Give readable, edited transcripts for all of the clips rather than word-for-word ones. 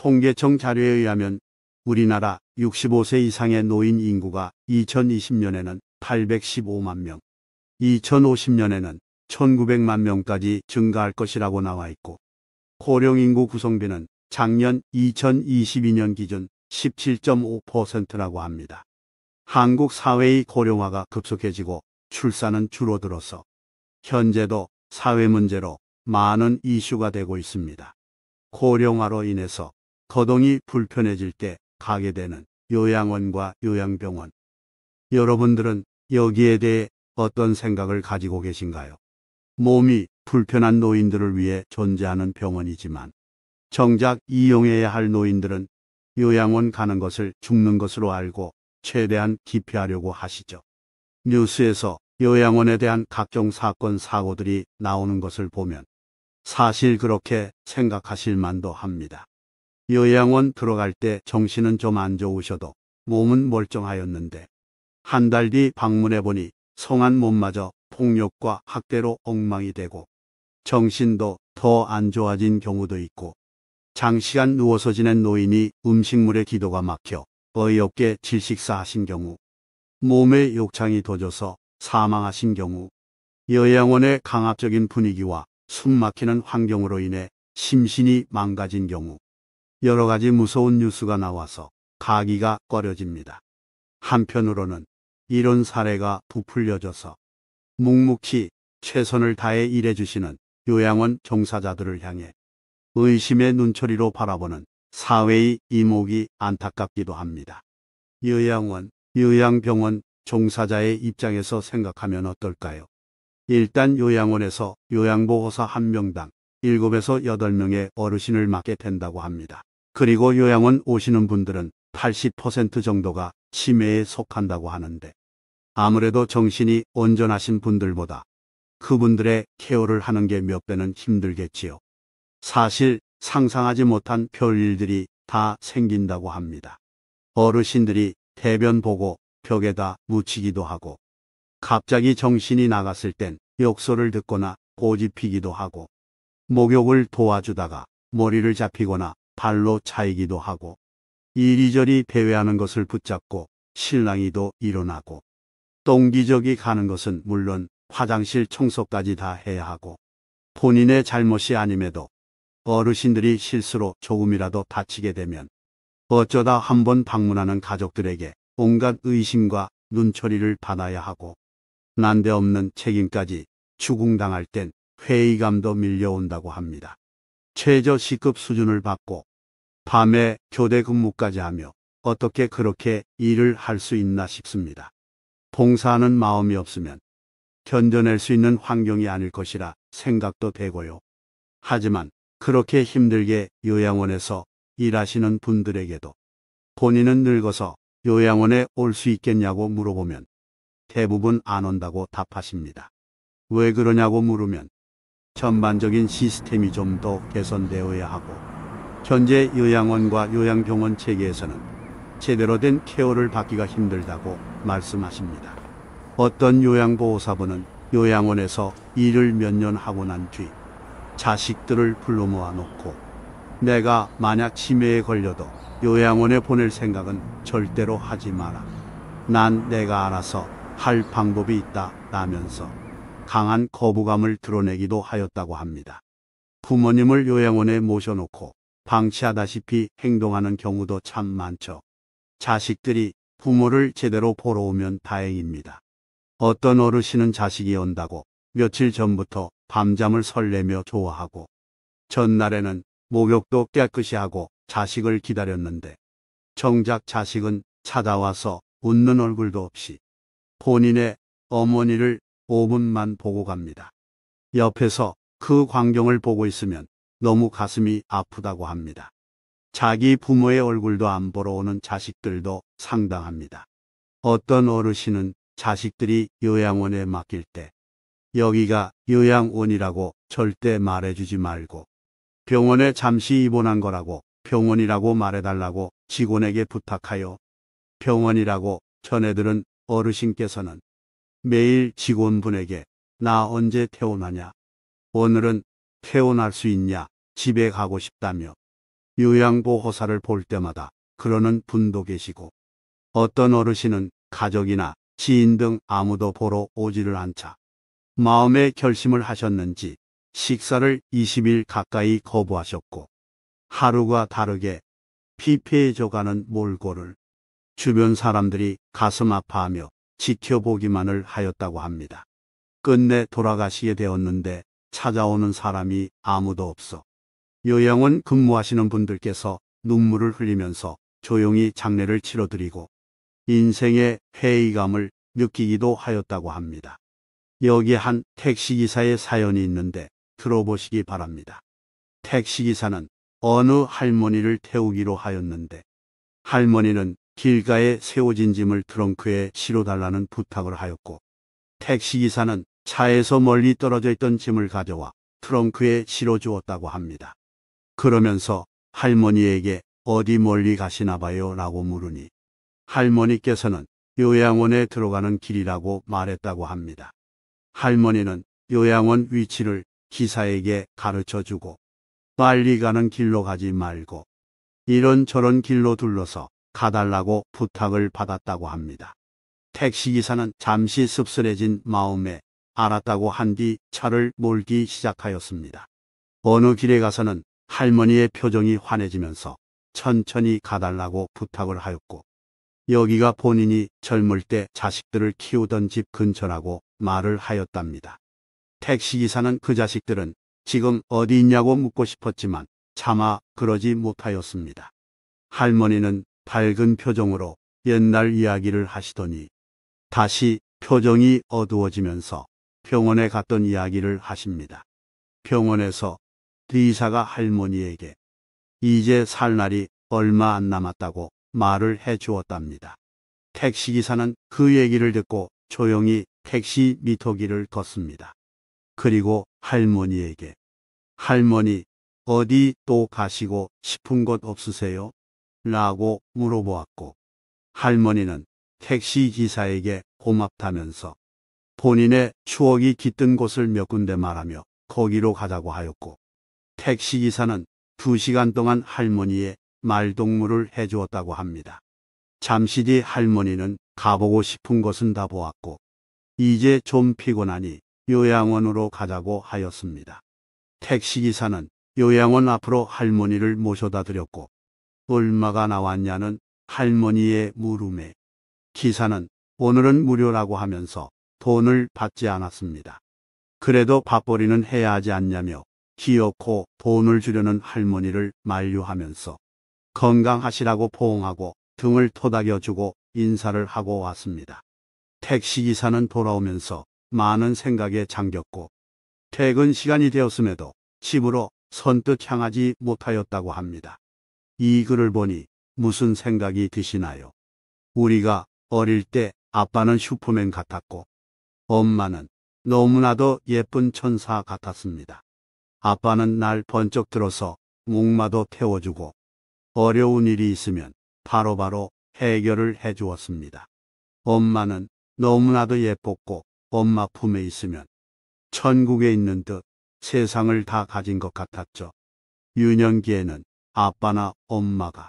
통계청 자료에 의하면 우리나라 65세 이상의 노인 인구가 2020년에는 815만 명, 2050년에는 1900만 명까지 증가할 것이라고 나와 있고, 고령인구 구성비는 작년 2022년 기준 17.5%라고 합니다. 한국 사회의 고령화가 급속해지고 출산은 줄어들어서 현재도 사회 문제로 많은 이슈가 되고 있습니다. 고령화로 인해서 거동이 불편해질 때 가게 되는 요양원과 요양병원. 여러분들은 여기에 대해 어떤 생각을 가지고 계신가요? 몸이 불편한 노인들을 위해 존재하는 병원이지만 정작 이용해야 할 노인들은 요양원 가는 것을 죽는 것으로 알고 최대한 기피하려고 하시죠. 뉴스에서 요양원에 대한 각종 사건, 사고들이 나오는 것을 보면 사실 그렇게 생각하실 만도 합니다. 요양원 들어갈 때 정신은 좀 안 좋으셔도 몸은 멀쩡하였는데 한 달 뒤 방문해 보니 성한 몸마저 폭력과 학대로 엉망이 되고 정신도 더 안 좋아진 경우도 있고, 장시간 누워서 지낸 노인이 음식물에 기도가 막혀 어이없게 질식사하신 경우, 몸에 욕창이 도져서 사망하신 경우, 요양원의 강압적인 분위기와 숨막히는 환경으로 인해 심신이 망가진 경우, 여러 가지 무서운 뉴스가 나와서 가기가 꺼려집니다. 한편으로는 이런 사례가 부풀려져서 묵묵히 최선을 다해 일해주시는 요양원 종사자들을 향해 의심의 눈초리로 바라보는 사회의 이목이 안타깝기도 합니다. 요양원, 요양병원 종사자의 입장에서 생각하면 어떨까요? 일단 요양원에서 요양보호사 1명당 7에서 8명의 어르신을 맡게 된다고 합니다. 그리고 요양원 오시는 분들은 80% 정도가 치매에 속한다고 하는데, 아무래도 정신이 온전하신 분들보다 그분들의 케어를 하는 게 몇 배는 힘들겠지요. 사실 상상하지 못한 별일들이 다 생긴다고 합니다. 어르신들이 대변 보고 벽에다 묻히기도 하고, 갑자기 정신이 나갔을 땐 욕설을 듣거나 고집 피기도 하고, 목욕을 도와주다가 머리를 잡히거나 발로 차이기도 하고, 이리저리 배회하는 것을 붙잡고 실랑이도 일어나고, 똥기저귀 가는 것은 물론 화장실 청소까지 다 해야 하고, 본인의 잘못이 아님에도 어르신들이 실수로 조금이라도 다치게 되면 어쩌다 한번 방문하는 가족들에게 온갖 의심과 눈초리를 받아야 하고, 난데없는 책임까지 추궁당할 땐 회의감도 밀려온다고 합니다. 최저 C급 수준을 받고 밤에 교대 근무까지 하며 어떻게 그렇게 일을 할 수 있나 싶습니다. 봉사하는 마음이 없으면 견뎌낼 수 있는 환경이 아닐 것이라 생각도 되고요. 하지만 그렇게 힘들게 요양원에서 일하시는 분들에게도 본인은 늙어서 요양원에 올 수 있겠냐고 물어보면 대부분 안 온다고 답하십니다. 왜 그러냐고 물으면 전반적인 시스템이 좀 더 개선되어야 하고, 현재 요양원과 요양병원 체계에서는 제대로 된 케어를 받기가 힘들다고 말씀하십니다. 어떤 요양보호사분은 요양원에서 일을 몇 년 하고 난 뒤 자식들을 불러 모아놓고 내가 만약 치매에 걸려도 요양원에 보낼 생각은 절대로 하지 마라. 난 내가 알아서 할 방법이 있다 라면서 강한 거부감을 드러내기도 하였다고 합니다. 부모님을 요양원에 모셔놓고 방치하다시피 행동하는 경우도 참 많죠. 자식들이 부모를 제대로 보러 오면 다행입니다. 어떤 어르신은 자식이 온다고 며칠 전부터 밤잠을 설레며 좋아하고, 전날에는 목욕도 깨끗이 하고 자식을 기다렸는데 정작 자식은 찾아와서 웃는 얼굴도 없이 본인의 어머니를 5분만 보고 갑니다. 옆에서 그 광경을 보고 있으면 너무 가슴이 아프다고 합니다. 자기 부모의 얼굴도 안 보러 오는 자식들도 상당합니다. 어떤 어르신은 자식들이 요양원에 맡길 때 여기가 요양원이라고 절대 말해주지 말고 병원에 잠시 입원한 거라고 병원이라고 말해달라고 직원에게 부탁하여 병원이라고 전해들은 어르신께서는 매일 직원분에게 나 언제 퇴원하냐, 오늘은 퇴원할 수 있냐, 집에 가고 싶다며 요양보호사를 볼 때마다 그러는 분도 계시고, 어떤 어르신은 가족이나 지인 등 아무도 보러 오지를 않자 마음의 결심을 하셨는지 식사를 20일 가까이 거부하셨고, 하루가 다르게 피폐해져가는 몰골을 주변 사람들이 가슴 아파하며 지켜보기만을 하였다고 합니다. 끝내 돌아가시게 되었는데 찾아오는 사람이 아무도 없어 요양원 근무하시는 분들께서 눈물을 흘리면서 조용히 장례를 치러드리고 인생의 회의감을 느끼기도 하였다고 합니다. 여기에 한 택시기사의 사연이 있는데 들어보시기 바랍니다. 택시기사는 어느 할머니를 태우기로 하였는데 할머니는 길가에 세워진 짐을 트렁크에 실어달라는 부탁을 하였고, 택시기사는 차에서 멀리 떨어져 있던 짐을 가져와 트렁크에 실어주었다고 합니다. 그러면서 할머니에게 어디 멀리 가시나 봐요 라고 물으니 할머니께서는 요양원에 들어가는 길이라고 말했다고 합니다. 할머니는 요양원 위치를 기사에게 가르쳐주고 빨리 가는 길로 가지 말고 이런저런 길로 둘러서 가달라고 부탁을 받았다고 합니다. 택시기사는 잠시 씁쓸해진 마음에 알았다고 한 뒤 차를 몰기 시작하였습니다. 어느 길에 가서는 할머니의 표정이 환해지면서 천천히 가달라고 부탁을 하였고, 여기가 본인이 젊을 때 자식들을 키우던 집 근처라고 말을 하였답니다. 택시기사는 그 자식들은 지금 어디 있냐고 묻고 싶었지만 차마 그러지 못하였습니다. 할머니는 밝은 표정으로 옛날 이야기를 하시더니 다시 표정이 어두워지면서 병원에 갔던 이야기를 하십니다. 병원에서 의사가 할머니에게 이제 살 날이 얼마 안 남았다고 말을 해 주었답니다. 택시기사는 그 얘기를 듣고 조용히 택시 미터기를 껐습니다. 그리고 할머니에게 할머니 어디 또 가시고 싶은 곳 없으세요? 라고 물어보았고, 할머니는 택시기사에게 고맙다면서 본인의 추억이 깃든 곳을 몇 군데 말하며 거기로 가자고 하였고, 택시기사는 2시간 동안 할머니의 말동무를 해주었다고 합니다. 잠시 뒤 할머니는 가보고 싶은 곳은 다 보았고 이제 좀 피곤하니 요양원으로 가자고 하였습니다. 택시기사는 요양원 앞으로 할머니를 모셔다 드렸고 얼마가 나왔냐는 할머니의 물음에 기사는 오늘은 무료라고 하면서 돈을 받지 않았습니다. 그래도 밥벌이는 해야 하지 않냐며 기어코 돈을 주려는 할머니를 만류하면서 건강하시라고 포옹하고 등을 토닥여주고 인사를 하고 왔습니다. 택시기사는 돌아오면서 많은 생각에 잠겼고 퇴근 시간이 되었음에도 집으로 선뜻 향하지 못하였다고 합니다. 이 글을 보니 무슨 생각이 드시나요? 우리가 어릴 때 아빠는 슈퍼맨 같았고 엄마는 너무나도 예쁜 천사 같았습니다. 아빠는 날 번쩍 들어서 목마도 태워주고 어려운 일이 있으면 바로바로 해결을 해주었습니다. 엄마는 너무나도 예뻤고 엄마 품에 있으면 천국에 있는 듯 세상을 다 가진 것 같았죠. 유년기에는 아빠나 엄마가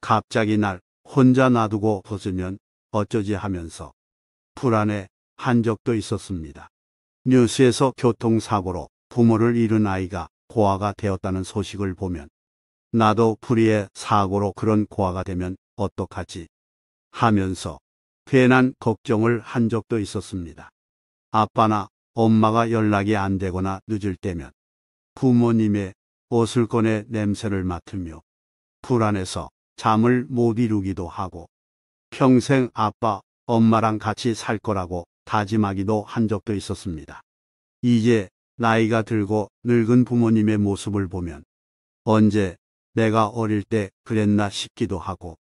갑자기 날 혼자 놔두고 벗으면 어쩌지 하면서 불안해 한 적도 있었습니다. 뉴스에서 교통사고로 부모를 잃은 아이가 고아가 되었다는 소식을 보면 나도 불의의 사고로 그런 고아가 되면 어떡하지 하면서 괜한 걱정을 한 적도 있었습니다. 아빠나 엄마가 연락이 안 되거나 늦을 때면 부모님의 옷을 꺼내 냄새를 맡으며 불안해서 잠을 못 이루기도 하고 평생 아빠, 엄마랑 같이 살 거라고 다짐하기도 한 적도 있었습니다. 이제 나이가 들고 늙은 부모님의 모습을 보면 언제 내가 어릴 때 그랬나 싶기도 하고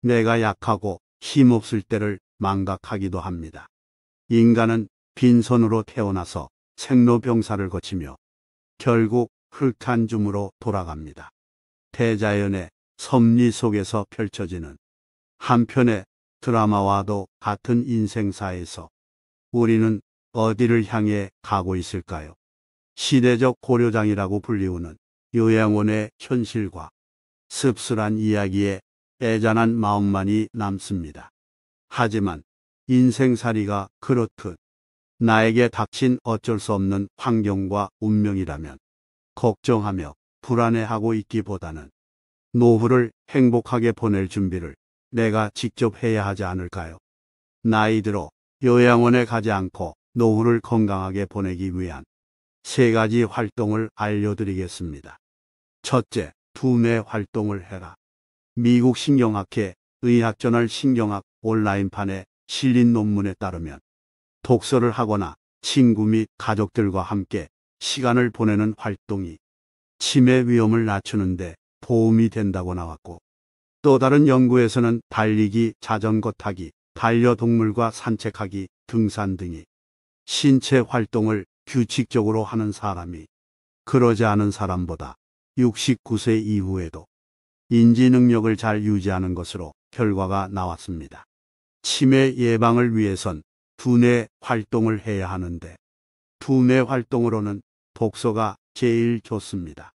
내가 약하고 힘없을 때를 망각하기도 합니다. 인간은 빈손으로 태어나서 생로병사를 거치며 결국 흙한 줌으로 돌아갑니다. 대자연의 섭리 속에서 펼쳐지는 한편의 드라마와도 같은 인생사에서 우리는 어디를 향해 가고 있을까요? 시대적 고려장이라고 불리우는 요양원의 현실과 씁쓸한 이야기에 애잔한 마음만이 남습니다. 하지만 인생살이가 그렇듯 나에게 닥친 어쩔 수 없는 환경과 운명이라면 걱정하며 불안해하고 있기보다는 노후를 행복하게 보낼 준비를 내가 직접 해야 하지 않을까요? 나이 들어 요양원에 가지 않고 노후를 건강하게 보내기 위한 3가지 활동을 알려드리겠습니다. 첫째, 두뇌 활동을 해라. 미국 신경학회 의학저널 신경학 온라인판에 실린 논문에 따르면 독서를 하거나 친구 및 가족들과 함께 시간을 보내는 활동이 치매 위험을 낮추는데 도움이 된다고 나왔고, 또 다른 연구에서는 달리기, 자전거 타기, 반려동물과 산책하기, 등산 등이 신체 활동을 규칙적으로 하는 사람이 그러지 않은 사람보다 69세 이후에도 인지 능력을 잘 유지하는 것으로 결과가 나왔습니다. 치매 예방을 위해선 두뇌 활동을 해야 하는데, 두뇌 활동으로는 독서가 제일 좋습니다.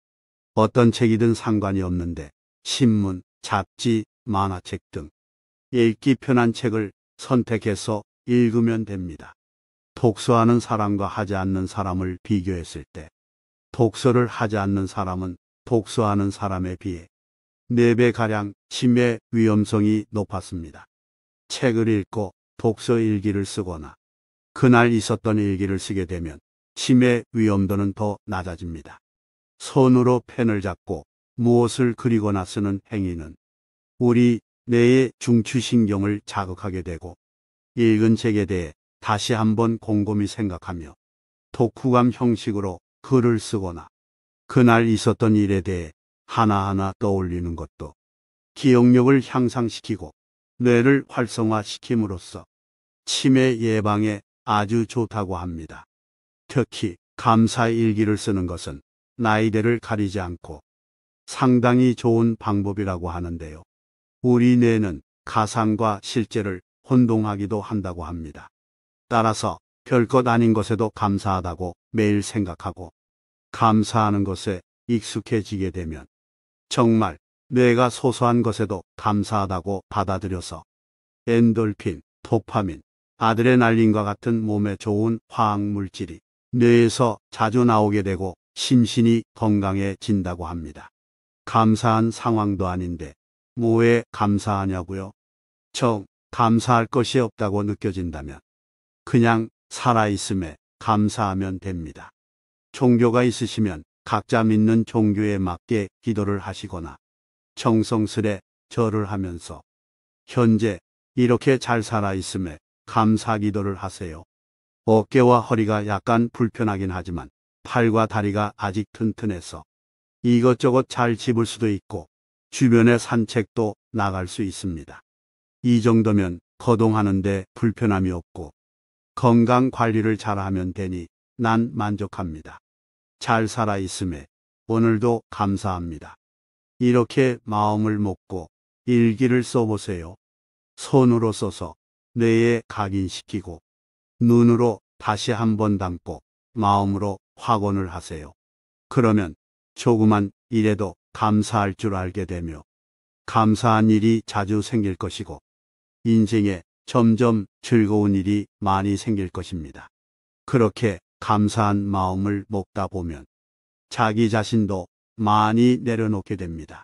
어떤 책이든 상관이 없는데 신문, 잡지, 만화책 등 읽기 편한 책을 선택해서 읽으면 됩니다. 독서하는 사람과 하지 않는 사람을 비교했을 때 독서를 하지 않는 사람은 독서하는 사람에 비해 4배가량 치매 위험성이 높았습니다. 책을 읽고 독서 일기를 쓰거나 그날 있었던 일기를 쓰게 되면 치매 위험도는 더 낮아집니다. 손으로 펜을 잡고 무엇을 그리거나 쓰는 행위는 우리 뇌의 중추신경을 자극하게 되고, 읽은 책에 대해 다시 한번 곰곰이 생각하며 독후감 형식으로 글을 쓰거나 그날 있었던 일에 대해 하나하나 떠올리는 것도 기억력을 향상시키고 뇌를 활성화시킴으로써 치매 예방에 아주 좋다고 합니다. 특히 감사 일기를 쓰는 것은 나이대를 가리지 않고 상당히 좋은 방법이라고 하는데요. 우리 뇌는 가상과 실제를 혼동하기도 한다고 합니다. 따라서 별것 아닌 것에도 감사하다고 매일 생각하고 감사하는 것에 익숙해지게 되면 정말 뇌가 소소한 것에도 감사하다고 받아들여서 엔돌핀, 도파민, 아드레날린과 같은 몸에 좋은 화학물질이 뇌에서 자주 나오게 되고 심신이 건강해진다고 합니다. 감사한 상황도 아닌데 뭐에 감사하냐고요? 감사할 것이 없다고 느껴진다면 그냥 살아있음에 감사하면 됩니다. 종교가 있으시면 각자 믿는 종교에 맞게 기도를 하시거나 정성스레 절을 하면서 현재 이렇게 잘 살아있음에 감사 기도를 하세요. 어깨와 허리가 약간 불편하긴 하지만 팔과 다리가 아직 튼튼해서 이것저것 잘 집을 수도 있고 주변에 산책도 나갈 수 있습니다. 이 정도면 거동하는데 불편함이 없고 건강 관리를 잘하면 되니 난 만족합니다. 잘 살아있음에 오늘도 감사합니다. 이렇게 마음을 먹고 일기를 써보세요. 손으로 써서 뇌에 각인시키고 눈으로 다시 한번 담고 마음으로 확언을 하세요. 그러면 조그만 일에도 감사할 줄 알게 되며 감사한 일이 자주 생길 것이고 인생에 점점 즐거운 일이 많이 생길 것입니다. 그렇게 감사한 마음을 먹다 보면 자기 자신도 많이 내려놓게 됩니다.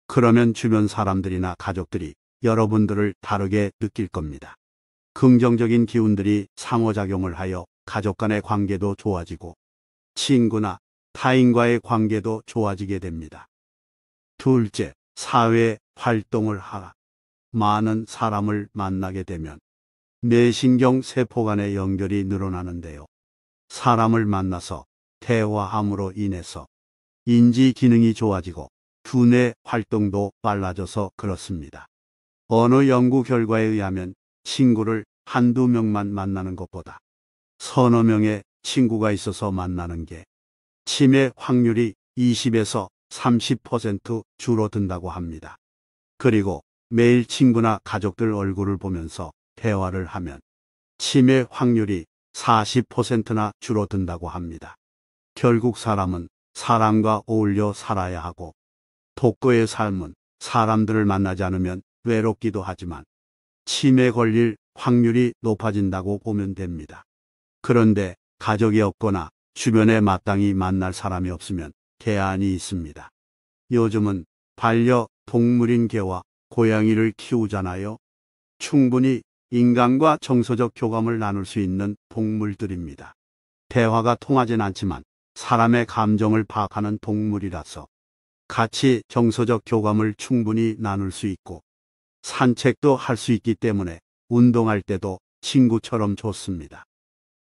그러면 주변 사람들이나 가족들이 여러분들을 다르게 느낄 겁니다. 긍정적인 기운들이 상호작용을 하여 가족 간의 관계도 좋아지고 친구나 타인과의 관계도 좋아지게 됩니다. 둘째, 사회 활동을 하라. 많은 사람을 만나게 되면 뇌신경 세포 간의 연결이 늘어나는데요. 사람을 만나서 대화함으로 인해서 인지 기능이 좋아지고 두뇌 활동도 빨라져서 그렇습니다. 어느 연구 결과에 의하면 친구를 한두 명만 만나는 것보다 서너 명의 친구가 있어서 만나는 게 치매 확률이 20에서 30% 줄어든다고 합니다. 그리고 매일 친구나 가족들 얼굴을 보면서 대화를 하면 치매 확률이 40%나 줄어든다고 합니다. 결국 사람은 사람과 어울려 살아야 하고 독거의 삶은 사람들을 만나지 않으면 외롭기도 하지만 치매 걸릴 확률이 높아진다고 보면 됩니다. 그런데 가족이 없거나 주변에 마땅히 만날 사람이 없으면 대안이 있습니다. 요즘은 반려동물인 개와 고양이를 키우잖아요. 충분히 인간과 정서적 교감을 나눌 수 있는 동물들입니다. 대화가 통하진 않지만 사람의 감정을 파악하는 동물이라서 같이 정서적 교감을 충분히 나눌 수 있고 산책도 할 수 있기 때문에 운동할 때도 친구처럼 좋습니다.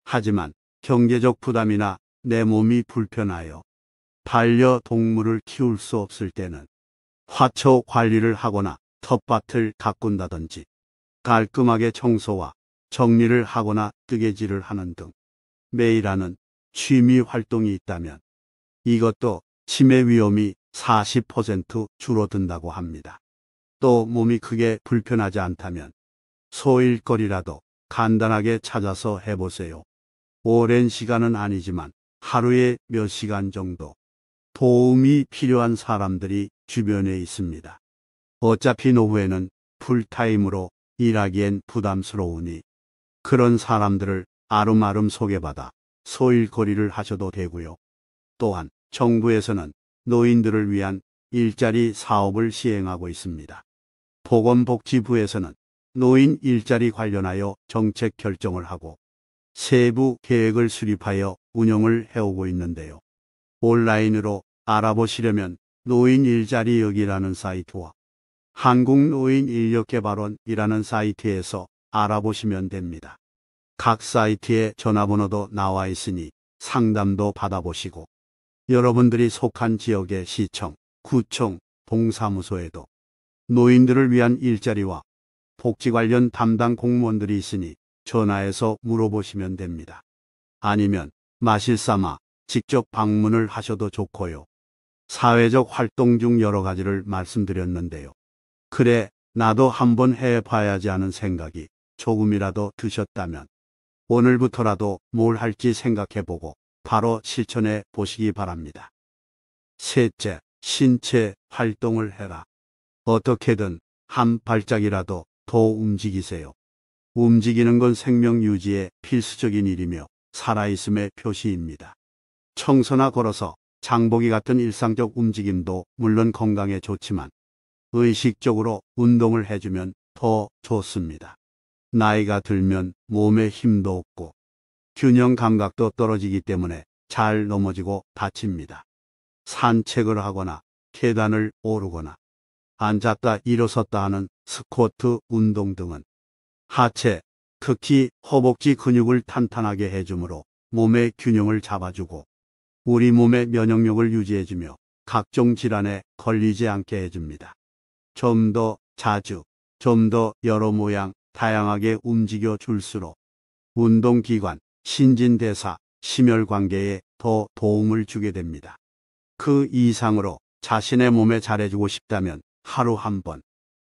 하지만 경제적 부담이나 내 몸이 불편하여 반려동물을 키울 수 없을 때는 화초 관리를 하거나 텃밭을 가꾼다든지 깔끔하게 청소와 정리를 하거나 뜨개질을 하는 등 매일 하는 취미 활동이 있다면 이것도 치매 위험이 40% 줄어든다고 합니다. 또 몸이 크게 불편하지 않다면 소일거리라도 간단하게 찾아서 해보세요. 오랜 시간은 아니지만 하루에 몇 시간 정도 도움이 필요한 사람들이 주변에 있습니다. 어차피 노후에는 풀타임으로 일하기엔 부담스러우니 그런 사람들을 아름아름 소개받아 소일거리를 하셔도 되고요. 또한 정부에서는 노인들을 위한 일자리 사업을 시행하고 있습니다. 보건복지부에서는 노인 일자리 관련하여 정책 결정을 하고 세부 계획을 수립하여 운영을 해오고 있는데요. 온라인으로 알아보시려면 노인일자리역이라는 사이트와 한국노인인력개발원이라는 사이트에서 알아보시면 됩니다. 각 사이트에 전화번호도 나와 있으니 상담도 받아보시고 여러분들이 속한 지역의 시청, 구청, 동사무소에도 노인들을 위한 일자리와 복지 관련 담당 공무원들이 있으니 전화해서 물어보시면 됩니다. 아니면 마실삼아 직접 방문을 하셔도 좋고요. 사회적 활동 중 여러 가지를 말씀드렸는데요. 그래, 나도 한번 해봐야지 하는 생각이 조금이라도 드셨다면 오늘부터라도 뭘 할지 생각해보고 바로 실천해 보시기 바랍니다. 셋째, 신체 활동을 해라. 어떻게든 한 발짝이라도 더 움직이세요. 움직이는 건 생명 유지에 필수적인 일이며 살아있음의 표시입니다. 청소나 걸어서 장보기 같은 일상적 움직임도 물론 건강에 좋지만 의식적으로 운동을 해주면 더 좋습니다. 나이가 들면 몸에 힘도 없고 균형 감각도 떨어지기 때문에 잘 넘어지고 다칩니다. 산책을 하거나 계단을 오르거나 앉았다 일어섰다 하는 스쿼트 운동 등은 하체, 특히 허벅지 근육을 탄탄하게 해주므로 몸의 균형을 잡아주고 우리 몸의 면역력을 유지해주며 각종 질환에 걸리지 않게 해줍니다. 좀 더 자주, 좀 더 여러 모양 다양하게 움직여 줄수록 운동기관, 신진대사, 심혈관계에 더 도움을 주게 됩니다. 그 이상으로 자신의 몸에 잘해주고 싶다면 하루 한 번,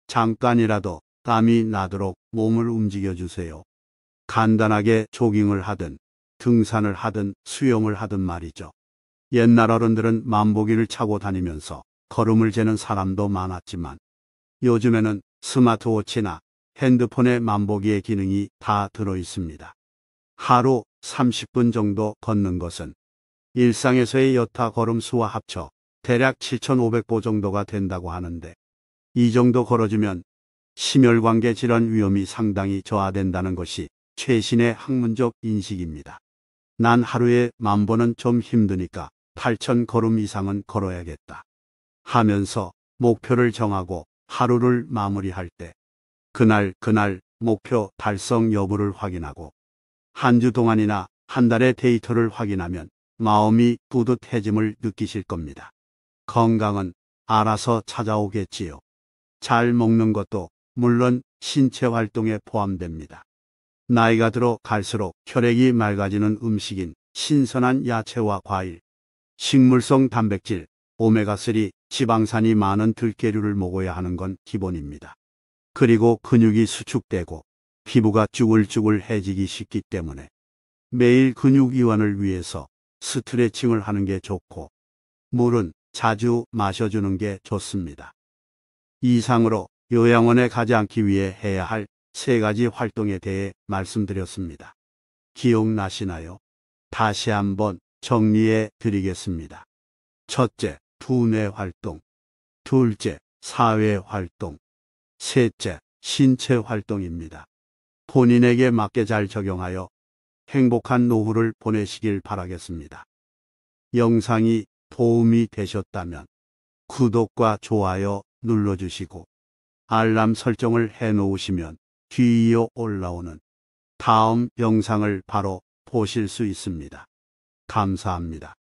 잠깐이라도 땀이 나도록 몸을 움직여주세요. 간단하게 조깅을 하든 등산을 하든 수영을 하든 말이죠. 옛날 어른들은 만보기를 차고 다니면서 걸음을 재는 사람도 많았지만 요즘에는 스마트워치나 핸드폰에 만보기의 기능이 다 들어 있습니다. 하루 30분 정도 걷는 것은 일상에서의 여타 걸음 수와 합쳐 대략 7,500보 정도가 된다고 하는데 이 정도 걸어주면 심혈관계 질환 위험이 상당히 저하된다는 것이 최신의 학문적 인식입니다. 난 하루에 10,000보는 좀 힘드니까 8,000 걸음 이상은 걸어야겠다 하면서 목표를 정하고 하루를 마무리할 때 그날 목표 달성 여부를 확인하고 한 주 동안이나 한 달의 데이터를 확인하면 마음이 뿌듯해짐을 느끼실 겁니다. 건강은 알아서 찾아오겠지요. 잘 먹는 것도 물론 신체 활동에 포함됩니다. 나이가 들어 갈수록 혈액이 맑아지는 음식인 신선한 야채와 과일, 식물성 단백질, 오메가3, 지방산이 많은 들깨류를 먹어야 하는 건 기본입니다. 그리고 근육이 수축되고 피부가 쭈글쭈글해지기 쉽기 때문에 매일 근육 이완을 위해서 스트레칭을 하는 게 좋고 물은 자주 마셔주는 게 좋습니다. 이상으로 요양원에 가지 않기 위해 해야 할 3가지 활동에 대해 말씀드렸습니다. 기억나시나요? 다시 한번 정리해 드리겠습니다. 첫째, 두뇌 활동. 둘째, 사회 활동. 셋째, 신체 활동입니다. 본인에게 맞게 잘 적용하여 행복한 노후를 보내시길 바라겠습니다. 영상이 도움이 되셨다면 구독과 좋아요 눌러주시고 알람 설정을 해 놓으시면 뒤이어 올라오는 다음 영상을 바로 보실 수 있습니다. 감사합니다.